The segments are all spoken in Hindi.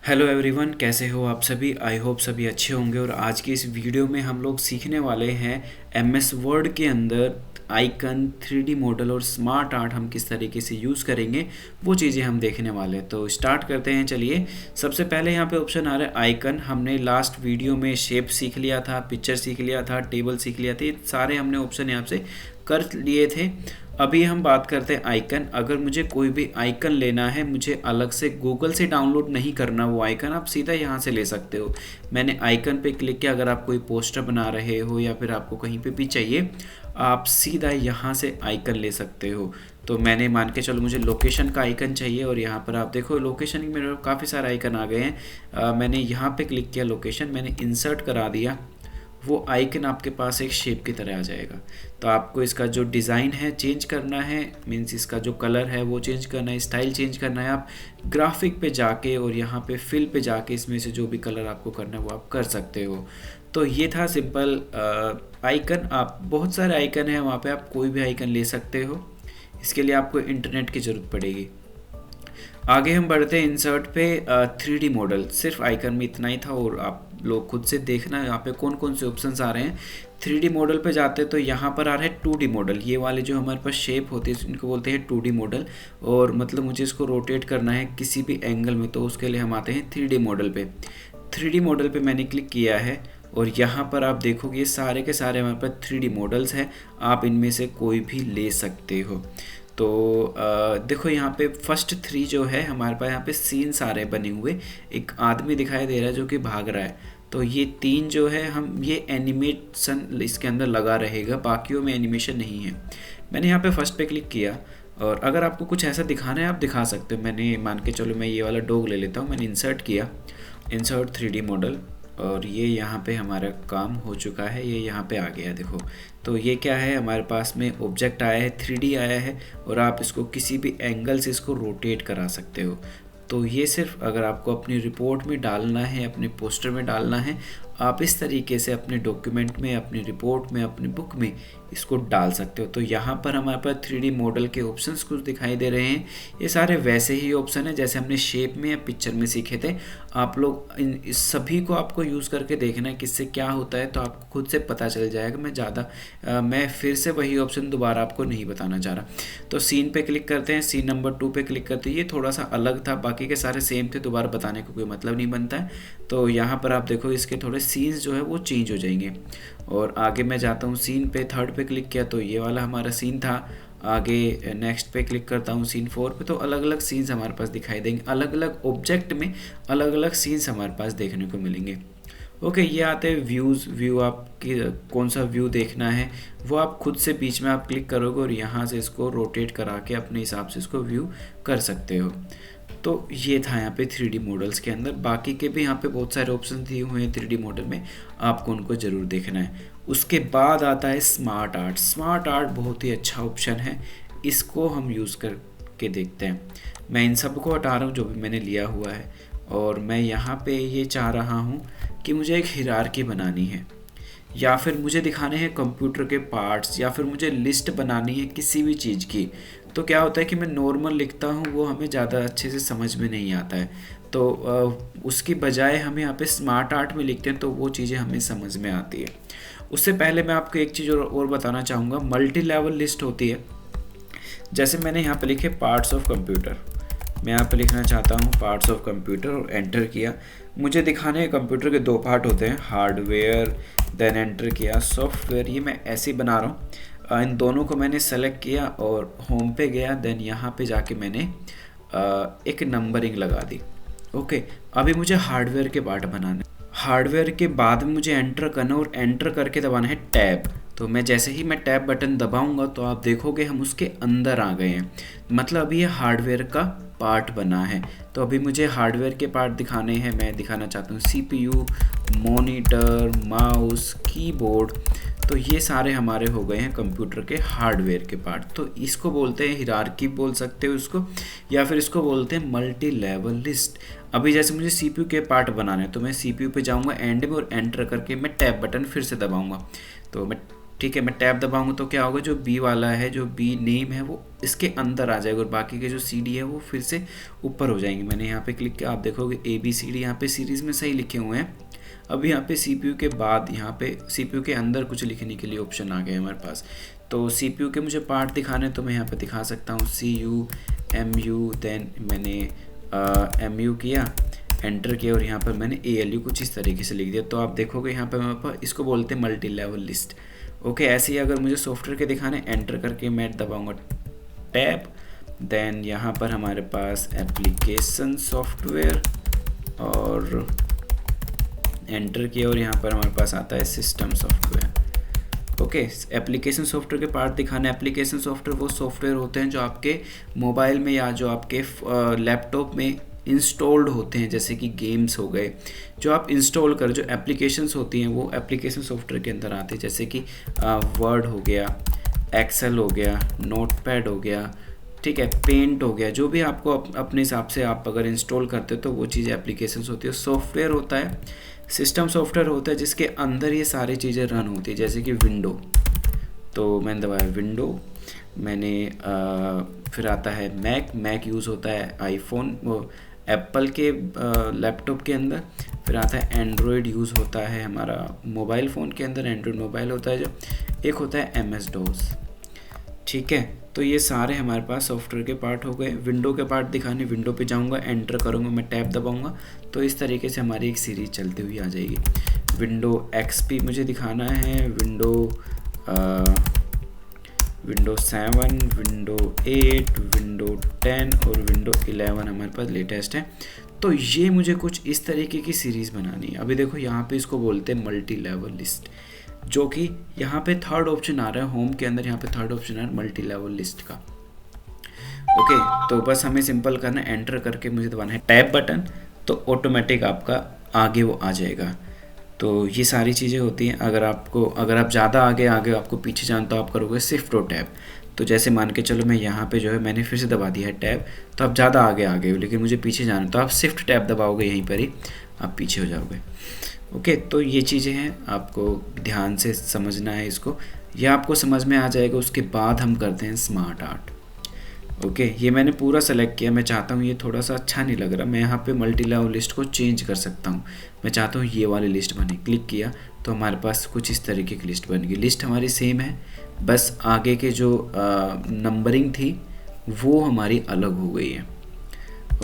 हेलो एवरीवन, कैसे हो आप सभी। आई होप सभी अच्छे होंगे। और आज की इस वीडियो में हम लोग सीखने वाले हैं एमएस वर्ड के अंदर आइकन, 3D मॉडल और स्मार्ट आर्ट हम किस तरीके से यूज़ करेंगे, वो चीज़ें हम देखने वाले हैं। तो स्टार्ट करते हैं। चलिए, सबसे पहले यहाँ पे ऑप्शन आ रहा है आइकन। हमने लास्ट वीडियो में शेप सीख लिया था, पिक्चर सीख लिया था, टेबल सीख लिया था, ये सारे हमने ऑप्शन यहाँ से कर लिए थे। अभी हम बात करते हैं आइकन। अगर मुझे कोई भी आइकन लेना है, मुझे अलग से गूगल से डाउनलोड नहीं करना वो आइकन, आप सीधा यहाँ से ले सकते हो। मैंने आइकन पे क्लिक किया। अगर आप कोई पोस्टर बना रहे हो या फिर आपको कहीं पे भी चाहिए, आप सीधा यहाँ से आइकन ले सकते हो। तो मैंने मान के चलो मुझे लोकेशन का आइकन चाहिए, और यहाँ पर आप देखो लोकेशन में मेरे काफ़ी सारे आइकन आ गए हैं। मैंने यहाँ पे क्लिक किया लोकेशन, मैंने इंसर्ट करा दिया। वो आइकन आपके पास एक शेप की तरह आ जाएगा। तो आपको इसका जो डिज़ाइन है चेंज करना है, मीन्स इसका जो कलर है वो चेंज करना है, स्टाइल चेंज करना है। आप ग्राफिक पे जाके और यहाँ पे फिल पे जाके इसमें से जो भी कलर आपको करना है वो आप कर सकते हो। तो ये था सिंपल आइकन। आप बहुत सारे आइकन हैं, वहाँ पे आप कोई भी आइकन ले सकते हो। इसके लिए आपको इंटरनेट की ज़रूरत पड़ेगी। आगे हम बढ़ते हैं इंसर्ट पे। 3D मॉडल सिर्फ आइकन में इतना ही था, और आप लोग खुद से देखना यहाँ पे कौन कौन से ऑप्शंस आ रहे हैं। 3D मॉडल पे जाते हैं तो यहाँ पर आ रहा है 2D मॉडल। ये वाले जो हमारे पास शेप होती है इनको बोलते हैं 2D मॉडल। और मतलब मुझे इसको रोटेट करना है किसी भी एंगल में, तो उसके लिए हम आते हैं 3D मॉडल पे। 3D मॉडल पे मैंने क्लिक किया है, और यहाँ पर आप देखोगे ये सारे के सारे हमारे पास 3D मॉडल्स हैं। आप इनमें से कोई भी ले सकते हो। तो देखो यहाँ पे फर्स्ट 3 जो है हमारे पास, यहाँ पे सीन सारे बने हुए। एक आदमी दिखाई दे रहा है जो कि भाग रहा है। तो ये 3 जो है हम ये एनिमेशन इसके अंदर लगा रहेगा, बाकियों में एनिमेशन नहीं है। मैंने यहाँ पे फर्स्ट पे क्लिक किया, और अगर आपको कुछ ऐसा दिखाना है आप दिखा सकते हो। मैंने मान के चलो मैं ये वाला डॉग ले लेता हूँ। मैंने इंसर्ट किया, इंसर्ट 3D मॉडल, और ये यहाँ पे हमारा काम हो चुका है। ये यहाँ पे आ गया देखो। तो ये क्या है, हमारे पास में ऑब्जेक्ट आया है, 3D आया है, और आप इसको किसी भी एंगल से इसको रोटेट करा सकते हो। तो ये सिर्फ अगर आपको अपनी रिपोर्ट में डालना है, अपने पोस्टर में डालना है, आप इस तरीके से अपने डॉक्यूमेंट में, अपनी रिपोर्ट में, अपनी बुक में इसको डाल सकते हो। तो यहाँ पर हमारे पास 3D मॉडल के ऑप्शंस कुछ दिखाई दे रहे हैं। ये सारे वैसे ही ऑप्शन है जैसे हमने शेप में या पिक्चर में सीखे थे। आप लोग इस सभी को आपको यूज़ करके देखना है किससे क्या होता है, तो आपको खुद से पता चल जाएगा। मैं फिर से वही ऑप्शन दोबारा आपको नहीं बताना चाह रहा। तो सीन पे क्लिक करते हैं, सीन नंबर 2 पे क्लिक करते हैं। ये थोड़ा सा अलग था, बाकी के सारे सेम थे, दोबारा बताने का कोई मतलब नहीं बनता है। तो यहाँ पर आप देखो इसके थोड़े सीन्स जो है वो चेंज हो जाएंगे। और आगे मैं जाता हूँ सीन पे, 3rd पे क्लिक किया तो ये वाला हमारा सीन था। आगे नेक्स्ट पे क्लिक करता हूँ सीन 4 पे, तो अलग अलग सीन्स हमारे पास दिखाई देंगे। अलग अलग ऑब्जेक्ट में अलग अलग सीन्स हमारे पास देखने को मिलेंगे। ओके, ये आते हैं व्यूज़। व्यू आपकी कौन सा व्यू देखना है वो आप खुद से बीच में आप क्लिक करोगे, और यहाँ से इसको रोटेट करा के अपने हिसाब से इसको व्यू कर सकते हो। तो ये था यहाँ पे 3D मॉडल्स के अंदर। बाकी के भी यहाँ पे बहुत सारे ऑप्शन दिए हुए हैं 3D मॉडल में, आपको उनको ज़रूर देखना है। उसके बाद आता है स्मार्ट आर्ट। स्मार्ट आर्ट बहुत ही अच्छा ऑप्शन है, इसको हम यूज़ करके देखते हैं। मैं इन सब को हटा रहा हूँ जो भी मैंने लिया हुआ है, और मैं यहाँ पे ये चाह रहा हूँ कि मुझे एक हिरार्की बनानी है, या फिर मुझे दिखाने हैं कंप्यूटर के पार्ट्स, या फिर मुझे लिस्ट बनानी है किसी भी चीज़ की। तो क्या होता है कि मैं नॉर्मल लिखता हूँ, वो हमें ज़्यादा अच्छे से समझ में नहीं आता है। तो उसकी बजाय हम यहाँ पे स्मार्ट आर्ट में लिखते हैं तो वो चीज़ें हमें समझ में आती है। उससे पहले मैं आपको एक चीज़ और बताना चाहूँगा। मल्टी लेवल लिस्ट होती है। जैसे मैंने यहाँ पे लिखे पार्ट्स ऑफ कंप्यूटर, मैं यहाँ पे लिखना चाहता हूँ पार्ट्स ऑफ कंप्यूटर, और एंटर किया। मुझे दिखाने कंप्यूटर के 2 पार्ट होते हैं, हार्डवेयर, देन एंटर किया सॉफ्टवेयर। ये मैं ऐसे ही बना रहा हूँ। इन दोनों को मैंने सेलेक्ट किया और होम पे गया, देन यहाँ पे जाके मैंने एक नंबरिंग लगा दी। ओके, अभी मुझे हार्डवेयर के पार्ट बनाने। हार्डवेयर के बाद में मुझे एंटर करना, और एंटर करके दबाना है टैब। तो मैं जैसे ही मैं टैब बटन दबाऊंगा तो आप देखोगे हम उसके अंदर आ गए हैं। मतलब अभी ये हार्डवेयर का पार्ट बना है। तो अभी मुझे हार्डवेयर के पार्ट दिखाने हैं। मैं दिखाना चाहता हूँ CPU, मॉनिटर, माउस, कीबोर्ड। तो ये सारे हमारे हो गए हैं कंप्यूटर के हार्डवेयर के पार्ट। तो इसको बोलते हैं हिरार्की, बोल सकते हो इसको, या फिर इसको बोलते हैं मल्टी लेवल लिस्ट। अभी जैसे मुझे CPU के पार्ट बनाने हैं तो मैं CPU पे जाऊंगा एंड में, और एंटर करके मैं टैब बटन फिर से दबाऊंगा। तो मैं ठीक है, मैं टैब दबाऊंगा तो क्या होगा, जो बी वाला है, जो बी नेम है वो इसके अंदर आ जाएगा और बाकी के जो सी डी है वो फिर से ऊपर हो जाएंगे। मैंने यहाँ पे क्लिक किया, आप देखोगे ए बी सी डी यहाँ पे सीरीज़ में सही लिखे हुए हैं। अब यहाँ पे CPU के बाद यहाँ पे CPU के अंदर कुछ लिखने के लिए ऑप्शन आ गए हमारे पास। तो CPU के मुझे पार्ट दिखाने तो मैं यहाँ पे दिखा सकता हूँ CU MU, देन मैंने MU किया, एंटर किया और यहाँ पर मैंने ALU कुछ इस तरीके से लिख दिया। तो आप देखोगे यहाँ पे मेरे पास इसको बोलते हैं मल्टी लेवल लिस्ट। ओके, ऐसे ही अगर मुझे सॉफ्टवेयर के दिखाने, एंटर करके मैं दबाऊंगा टैब, देन यहाँ पर हमारे पास एप्लीकेशन सॉफ्टवेयर और एंटर किया और यहाँ पर हमारे पास आता है system software. Okay, application software के पार्ट दिखाना। एप्लीकेशन सॉफ्टवेयर वो सॉफ्टवेयर होते हैं जो आपके मोबाइल में या जो आपके लैपटॉप में इंस्टॉल्ड होते हैं, जैसे कि गेम्स हो गए, जो आप इंस्टॉल कर, जो एप्लीकेशंस होती हैं वो एप्लीकेशन सॉफ्टवेयर के अंदर आते हैं, जैसे कि वर्ड हो गया, एक्सेल हो गया, नोटपैड हो गया, ठीक है, पेंट हो गया, जो भी आपको अपने हिसाब से आप अगर इंस्टॉल करते हो तो वो चीज़ें एप्लीकेशंस होती है। सॉफ्टवेयर होता है, सिस्टम सॉफ्टवेयर होता है जिसके अंदर ये सारी चीज़ें रन होती है, जैसे कि विंडो, तो मैंने दबाया विंडो, मैंने फिर आता है मैक यूज़ होता है आईफोन वो एप्पल के लैपटॉप के अंदर, फिर आता है एंड्रॉयड यूज़ होता है हमारा मोबाइल फ़ोन के अंदर, एंड्रॉयड मोबाइल होता है जो, एक होता है MS DOS। ठीक है, तो ये सारे हमारे पास सॉफ्टवेयर के पार्ट हो गए। विंडो के पार्ट दिखाने, विंडो पे जाऊंगा, एंटर करूंगा, मैं टैब दबाऊंगा तो इस तरीके से हमारी एक सीरीज चलती हुई आ जाएगी। विंडो XP मुझे दिखाना है, विंडो 7, विंडो 8, विंडो 10 और विंडो 11 हमारे पास लेटेस्ट है। तो ये मुझे कुछ इस तरीके की सीरीज़ बनानी है। अभी देखो यहाँ पे इसको बोलते हैं मल्टी लेवल लिस्ट, जो कि यहाँ पे थर्ड ऑप्शन आ रहा है होम के अंदर, यहाँ पे थर्ड ऑप्शन आ रहा है मल्टी लेवल लिस्ट का। ओके, तो बस हमें सिंपल करना है, एंटर करके मुझे दबाना है टैब बटन, तो ऑटोमेटिक आपका आगे वो आ जाएगा। तो ये सारी चीज़ें होती हैं। अगर आप ज़्यादा आगे आपको पीछे जाना तो आप करोगे शिफ्ट और टैब। तो जैसे मान के चलो मैं यहाँ पे जो है मैंने फिर से दबा दिया है टैब, तो आप ज़्यादा आगे हो, लेकिन मुझे पीछे जाना तो आप शिफ्ट टैब दबाओगे, यहीं पर ही आप पीछे हो जाओगे। ओके, तो ये चीज़ें हैं, आपको ध्यान से समझना है इसको, यह आपको समझ में आ जाएगा। उसके बाद हम करते हैं स्मार्ट आर्ट। ओके, ये मैंने पूरा सेलेक्ट किया। मैं चाहता हूँ ये थोड़ा सा अच्छा नहीं लग रहा, मैं यहाँ पे मल्टी लेवल लिस्ट को चेंज कर सकता हूँ। मैं चाहता हूँ ये वाली लिस्ट बने, क्लिक किया तो हमारे पास कुछ इस तरीके की लिस्ट बन गई। लिस्ट हमारी सेम है, बस आगे के जो नंबरिंग थी वो हमारी अलग हो गई है।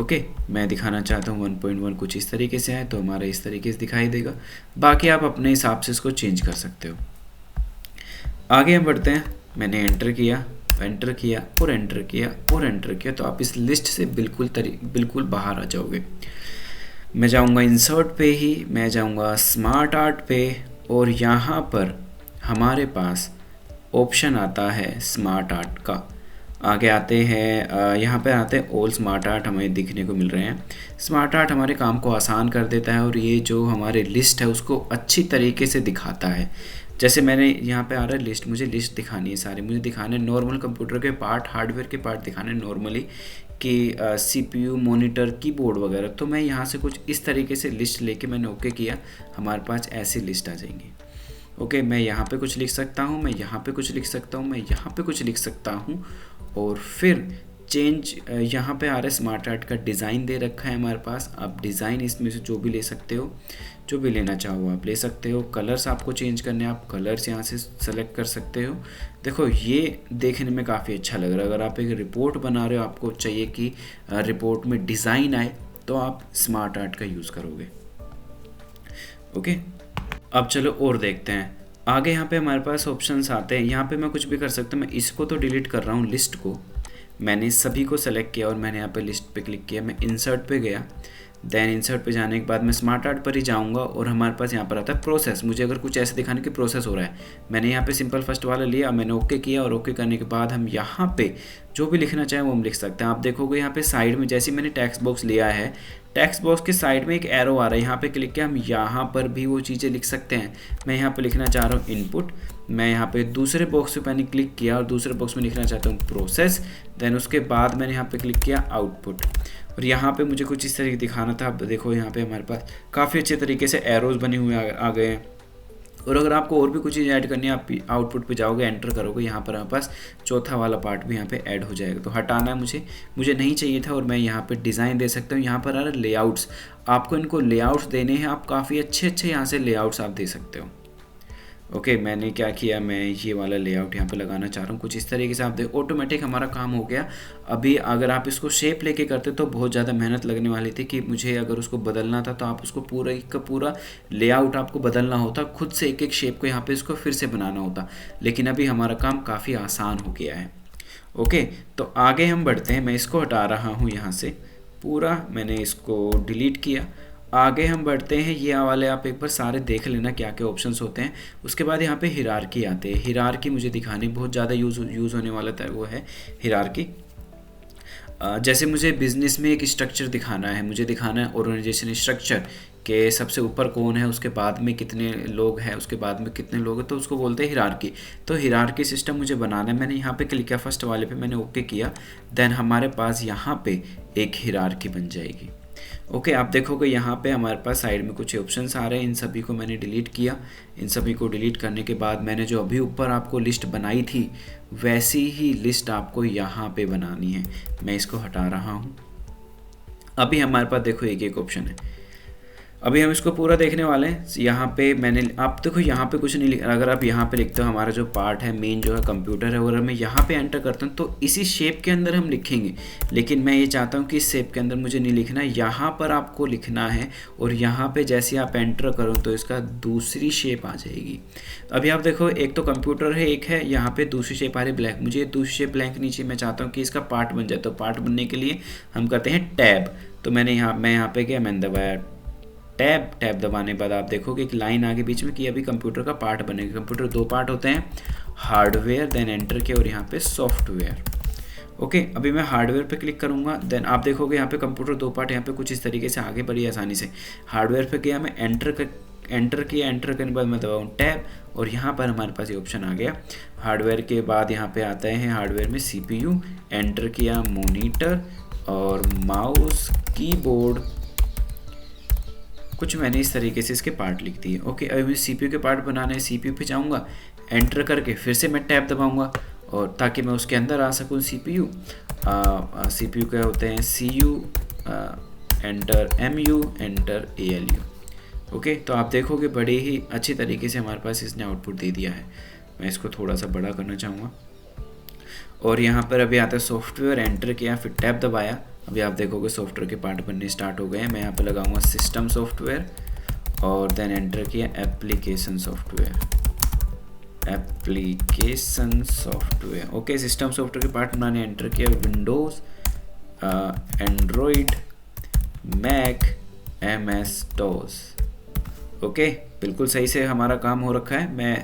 ओके, मैं दिखाना चाहता हूँ 1.1 कुछ इस तरीके से है, तो हमारा इस तरीके से दिखाई देगा। बाकी आप अपने हिसाब से इसको चेंज कर सकते हो। आगे हम बढ़ते हैं। मैंने एंटर किया और एंटर किया, तो आप इस लिस्ट से बिल्कुल बाहर आ जाओगे। मैं जाऊंगा इंसर्ट पे ही, मैं जाऊंगा स्मार्ट आर्ट पे, और यहाँ पर हमारे पास ऑप्शन आता है स्मार्ट आर्ट का। आगे आते हैं, यहाँ पे आते हैं ऑल स्मार्ट आर्ट हमें दिखने को मिल रहे हैं। स्मार्ट आर्ट हमारे काम को आसान कर देता है और ये जो हमारे लिस्ट है उसको अच्छी तरीके से दिखाता है। जैसे मैंने यहाँ पे आ रहा है लिस्ट, मुझे लिस्ट दिखानी है सारी, मुझे दिखाने नॉर्मल कंप्यूटर के पार्ट, हार्डवेयर के पार्ट दिखाने नॉर्मली कि CPU, मॉनिटर, कीबोर्ड वगैरह। तो मैं यहाँ से कुछ इस तरीके से लिस्ट लेके मैंने ओके किया, हमारे पास ऐसी लिस्ट आ जाएंगी। ओके, मैं यहाँ पे कुछ लिख सकता हूँ, मैं यहाँ पे कुछ लिख सकता हूँ, मैं यहाँ पे कुछ लिख सकता हूँ, और फिर चेंज यहाँ पे आ रहा है स्मार्ट आर्ट का डिज़ाइन दे रखा है हमारे पास। आप डिज़ाइन इसमें से जो भी ले सकते हो, जो भी लेना चाहो आप ले सकते हो। कलर्स आपको चेंज करने, आप कलर्स यहाँ से सेलेक्ट कर सकते हो। देखो ये देखने में काफ़ी अच्छा लग रहा है। अगर आप एक रिपोर्ट बना रहे हो, आपको चाहिए कि रिपोर्ट में डिज़ाइन आए, तो आप स्मार्ट आर्ट का यूज़ करोगे। ओके, अब चलो और देखते हैं आगे। यहाँ पे हमारे पास ऑप्शंस आते हैं, यहाँ पे मैं कुछ भी कर सकता हूँ। मैं इसको तो डिलीट कर रहा हूँ, लिस्ट को मैंने सभी को सेलेक्ट किया और मैंने यहाँ पे लिस्ट पे क्लिक किया। मैं इंसर्ट पे गया, देन इंसर्ट पे जाने के बाद मैं स्मार्ट आर्ट पर ही जाऊँगा और हमारे पास यहाँ पर आता है प्रोसेस। मुझे अगर कुछ ऐसे दिखाने की प्रोसेस हो रहा है, मैंने यहाँ पे सिंपल फर्स्ट वाला लिया, मैंने ओके किया, और ओके करने के बाद हम यहाँ पे जो भी लिखना चाहें वो हम लिख सकते हैं। आप देखोगे यहाँ पे साइड में, जैसे मैंने टेक्स्ट बॉक्स लिया है, टेक्स्ट बॉक्स के साइड में एक एरो आ रहा है, यहाँ पे क्लिक किया, हम यहाँ पर भी वो चीज़ें लिख सकते हैं। मैं यहाँ पे लिखना चाह रहा हूँ इनपुट, मैं यहाँ पे दूसरे बॉक्स पे मैंने क्लिक किया और दूसरे बॉक्स में लिखना चाहता हूँ प्रोसेस, देन उसके बाद मैंने यहाँ पे क्लिक किया आउटपुट, और यहाँ पे मुझे कुछ इस तरीके दिखाना था। अब देखो यहाँ पे हमारे पास काफ़ी अच्छे तरीके से एरोज़ बने हुए आ गए हैं, और अगर आपको और भी कुछ चीज़ ऐड करनी है, आप आउटपुट पे जाओगे, एंटर करोगे, यहाँ पर आपके पास चौथा वाला पार्ट भी यहाँ पे ऐड हो जाएगा। तो हटाना है मुझे नहीं चाहिए था, और मैं यहाँ पे डिज़ाइन दे सकता हूँ। यहाँ पर आ रहा है लेआउट्स, आपको इनको लेआउट्स देने हैं, आप काफ़ी अच्छे यहाँ से लेआउट्स आप दे सकते हो। ओके, मैंने क्या किया, मैं ये वाला लेआउट यहाँ पे लगाना चाह रहा हूँ कुछ इस तरीके से। आप देखो ऑटोमेटिक हमारा काम हो गया। अभी अगर आप इसको शेप लेके करते तो बहुत ज़्यादा मेहनत लगने वाली थी कि मुझे अगर उसको बदलना था तो आप उसको पूरा का पूरा लेआउट आपको बदलना होता, खुद से एक शेप को यहाँ पे इसको फिर से बनाना होता। लेकिन अभी हमारा काम काफ़ी आसान हो गया है। ओके, तो आगे हम बढ़ते हैं। मैं इसको हटा रहा हूँ यहाँ से पूरा, मैंने इसको डिलीट किया। आगे हम बढ़ते हैं। ये वाले आप एक बार सारे देख लेना क्या क्या ऑप्शंस होते हैं। उसके बाद यहाँ पे हिरार्की आते हैं। हिरार्की मुझे दिखानी बहुत ज़्यादा यूज़ होने वाला था, वो है हिरार्की। जैसे मुझे बिज़नेस में एक स्ट्रक्चर दिखाना है, मुझे दिखाना है ऑर्गेनाइजेशन स्ट्रक्चर के सबसे ऊपर कौन है, उसके बाद में कितने लोग हैं, उसके बाद में कितने लोग हैं, तो उसको बोलते हैं हिरार्की। तो हिरार्की सिस्टम मुझे बनाना है। मैंने यहाँ पे क्लिक किया, फर्स्ट वाले पे मैंने ओके किया, देन हमारे पास यहाँ पे एक हिरार्की बन जाएगी। ओके, आप देखोगे यहाँ पे हमारे पास साइड में कुछ ऑप्शंस आ रहे हैं। इन सभी को मैंने डिलीट किया। इन सभी को डिलीट करने के बाद मैंने जो अभी ऊपर आपको लिस्ट बनाई थी वैसी ही लिस्ट आपको यहाँ पे बनानी है। मैं इसको हटा रहा हूँ। अभी हमारे पास देखो एक ऑप्शन है। अभी हम इसको पूरा देखने वाले हैं। यहाँ पे मैंने, आप देखो यहाँ पे कुछ नहीं लिखा। अगर आप यहाँ पे लिखते हो हमारा जो पार्ट है मेन जो है कंप्यूटर है, अगर मैं यहाँ पे एंटर करता हूँ तो इसी शेप के अंदर हम लिखेंगे। लेकिन मैं ये चाहता हूँ कि इस शेप के अंदर मुझे नहीं लिखना, यहाँ पर आपको लिखना है। और यहाँ पे जैसे आप एंटर करो तो इसका दूसरी शेप आ जाएगी। अभी आप देखो, एक तो कंप्यूटर है, एक है यहाँ पे दूसरी शेप आ रही ब्लैंक। मुझे दूसरी शेप ब्लैंक नीचे, मैं चाहता हूँ कि इसका पार्ट बन जाए। तो पार्ट बनने के लिए हम करते हैं टैब। तो मैं यहाँ पे गया, मैंने दबाया टैब दबाने के बाद आप देखोगे एक लाइन आगे बीच में कि अभी कंप्यूटर का पार्ट बनेगा। कंप्यूटर दो पार्ट होते हैं, हार्डवेयर, देन एंटर किया और यहाँ पे सॉफ्टवेयर। ओके, अभी मैं हार्डवेयर पे क्लिक करूँगा, देन आप देखोगे यहाँ पे कंप्यूटर दो पार्ट यहाँ पे कुछ इस तरीके से आगे बड़ी आसानी से। हार्डवेयर पे गया, मैं एंटर किया, एंटर करने के बाद मैं दबाऊँ टैब, और यहाँ पर हमारे पास ये ऑप्शन आ गया। हार्डवेयर के बाद यहाँ पे आता है हार्डवेयर में CPU, एंटर किया, मॉनिटर और माउस, कीबोर्ड, कुछ मैंने इस तरीके से इसके पार्ट लिख दिए। ओके, अभी मुझे CPU के पार्ट बनाने हैं। CPU पे जाऊँगा, एंटर करके फिर से मैं टैब दबाऊँगा, और ताकि मैं उसके अंदर आ सकूँ। CPU क्या होते हैं, CU, enter MU, enter ALU। Okay, तो आप देखोगे बड़े ही अच्छी तरीके से हमारे पास इसने आउटपुट दे दिया है। मैं इसको थोड़ा सा बड़ा करना चाहूँगा, और यहाँ पर अभी आता है सॉफ्टवेयर, एंटर किया, फिर टैब दबाया। अभी आप देखोगे सॉफ्टवेयर के पार्ट बनने स्टार्ट हो गए हैं। मैं यहाँ पे लगाऊंगा सिस्टम सॉफ्टवेयर, और देन एंटर किया application software. Okay, system software के पार्ट बनाने, एंटर किया, Windows, Android, Mac, MS-DOS। Okay, बिल्कुल सही से हमारा काम हो रखा है। मैं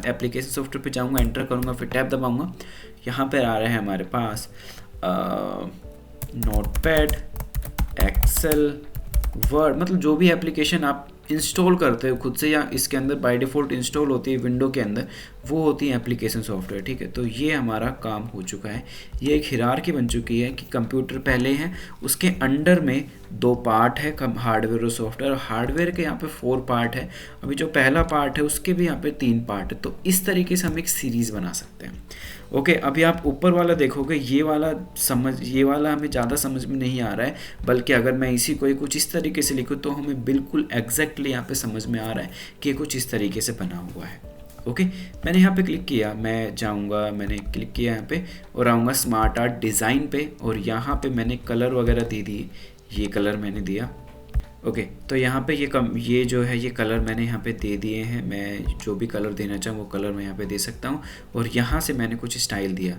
एप्लीकेशन सॉफ्टवेयर पे जाऊंगा, एंटर करूंगा, फिर टैब दबाऊंगा। यहाँ पर आ रहे हैं हमारे पास नोटपैड, एक्सेल, वर्ड, मतलब जो भी एप्लीकेशन आप इंस्टॉल करते हो खुद से या इसके अंदर बाय डिफ़ॉल्ट इंस्टॉल होती है विंडो के अंदर, वो होती है एप्लीकेशन सॉफ्टवेयर। ठीक है, तो ये हमारा काम हो चुका है। ये एक हिरार्की बन चुकी है कि कंप्यूटर पहले है, उसके अंडर में दो पार्ट है, हार्डवेयर और सॉफ्टवेयर। हार्डवेयर के यहाँ पे 4 पार्ट है। अभी जो पहला पार्ट है उसके भी यहाँ पे 3 पार्ट है। तो इस तरीके से हम एक सीरीज़ बना सकते हैं। ओके, अभी आप ऊपर वाला देखोगे, ये वाला हमें ज़्यादा समझ में नहीं आ रहा है, बल्कि अगर मैं इसी को कुछ इस तरीके से लिखूँ तो हमें बिल्कुल एग्जैक्टली यहाँ पे समझ में आ रहा है कि कुछ इस तरीके से बना हुआ है। ओके, मैंने यहाँ पे क्लिक किया, मैं जाऊँगा, मैंने क्लिक किया यहाँ पे और आऊँगा स्मार्ट आर्ट डिज़ाइन पे, और यहाँ पे मैंने कलर वगैरह दे दिए। ये कलर मैंने दिया। ओके, तो यहाँ पे ये जो है ये कलर मैंने यहाँ पे दे दिए हैं। मैं जो भी कलर देना चाहूँ वो कलर मैं यहाँ पे दे सकता हूँ, और यहाँ से मैंने कुछ स्टाइल दिया।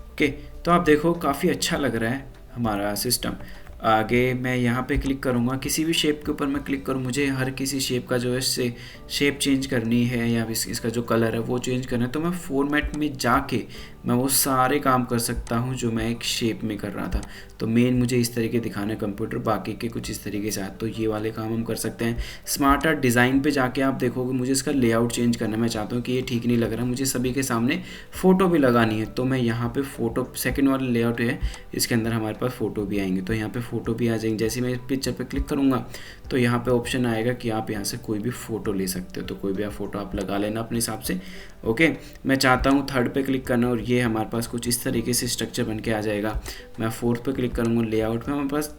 ओके, तो आप देखो काफ़ी अच्छा लग रहा है हमारा सिस्टम। आगे मैं यहाँ पे क्लिक करूँगा, किसी भी शेप के ऊपर मैं क्लिक करूँ, मुझे हर किसी शेप का जो है शेप चेंज करनी है या इसका जो कलर है वो चेंज करना है, तो मैं फॉर्मेट में जाके मैं वो सारे काम कर सकता हूँ जो मैं एक शेप में कर रहा था। तो मेन मुझे इस तरीके दिखाना है कंप्यूटर, बाकी के कुछ इस तरीके से। तो ये वाले काम हम कर सकते हैं। स्मार्ट आर्ट डिज़ाइन पे जाके आप देखोगे मुझे इसका लेआउट चेंज करना है। मैं चाहता हूँ कि ये ठीक नहीं लग रहा, मुझे सभी के सामने फ़ोटो भी लगानी है। तो मैं यहाँ पे फ़ोटो सेकंड वाला लेआउट है, इसके अंदर हमारे पास फ़ोटो भी आएंगे। तो यहाँ पे फ़ोटो भी आ जाएंगे। जैसे मैं पिक्चर पे क्लिक करूँगा तो यहाँ पे ऑप्शन आएगा कि आप यहाँ से कोई भी फ़ोटो ले सकते हो। तो कोई भी आप फ़ोटो आप लगा लेना अपने हिसाब से। ओके, मैं चाहता हूँ थर्ड पे क्लिक करना और ये हमारे पास कुछ इस तरीके से स्ट्रक्चर बन के आ जाएगा। मैं फोर्थ पे क्लिक करूँगा, लेआउट में हमारे पास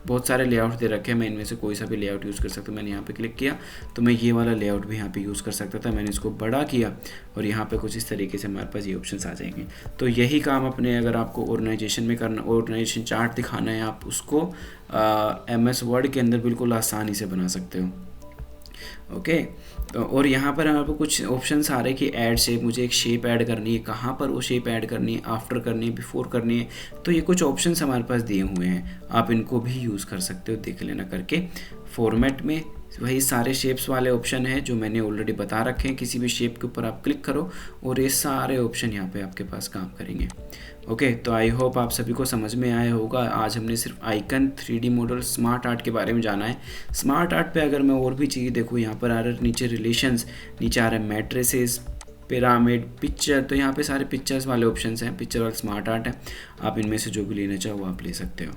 बहुत सारे लेआउट दे रखे हैं, मैं इनमें से कोई सा भी लेआउट यूज़ कर सकता हूँ। मैंने यहाँ पे क्लिक किया तो मैं ये वाला लेआउट भी यहाँ पे यूज़ कर सकता था। मैंने इसको बड़ा किया और यहाँ पे कुछ इस तरीके से हमारे पास ये ऑप्शंस आ जाएंगे। तो यही काम अपने, अगर आपको ऑर्गेनाइजेशन में करना, ऑर्गेनाइजेशन चार्ट दिखाना है, आप उसको MS वर्ड के अंदर बिल्कुल आसानी से बना सकते हो। ओके, तो और यहाँ पर हमारे को कुछ ऑप्शंस आ रहे हैं कि ऐड शेप, मुझे एक शेप ऐड करनी है, कहाँ पर वो शेप ऐड करनी है, आफ्टर करनी है, बिफोर करनी है। तो ये कुछ ऑप्शंस हमारे पास दिए हुए हैं, आप इनको भी यूज़ कर सकते हो, देख लेना करके। फॉर्मेट में वही सारे शेप्स वाले ऑप्शन है जो मैंने ऑलरेडी बता रखे हैं। किसी भी शेप के ऊपर आप क्लिक करो और ये सारे ऑप्शन यहाँ पे आपके पास काम करेंगे। ओके, तो आई होप आप सभी को समझ में आया होगा। आज हमने सिर्फ icon, 3D model, smart art के बारे में जाना है। स्मार्ट आर्ट पे अगर मैं और भी चीज़ें देखूँ, यहाँ पर आ रहा है नीचे रिलेशंस, नीचे आ रहा है मैट्रिसेस, पिरामिड, पिक्चर। तो यहाँ पे सारे पिक्चर्स वाले ऑप्शंस हैं, पिक्चर वाला स्मार्ट आर्ट है। आप इनमें से जो भी लेना चाहो आप ले सकते हो।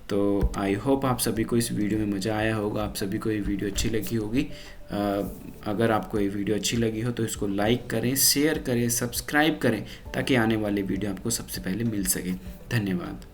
तो आई होप आप सभी को इस वीडियो में मज़ा आया होगा, आप सभी को ये वीडियो अच्छी लगी होगी। अगर आपको ये वीडियो अच्छी लगी हो तो इसको लाइक करें, शेयर करें, सब्सक्राइब करें, ताकि आने वाले वीडियो आपको सबसे पहले मिल सके। धन्यवाद।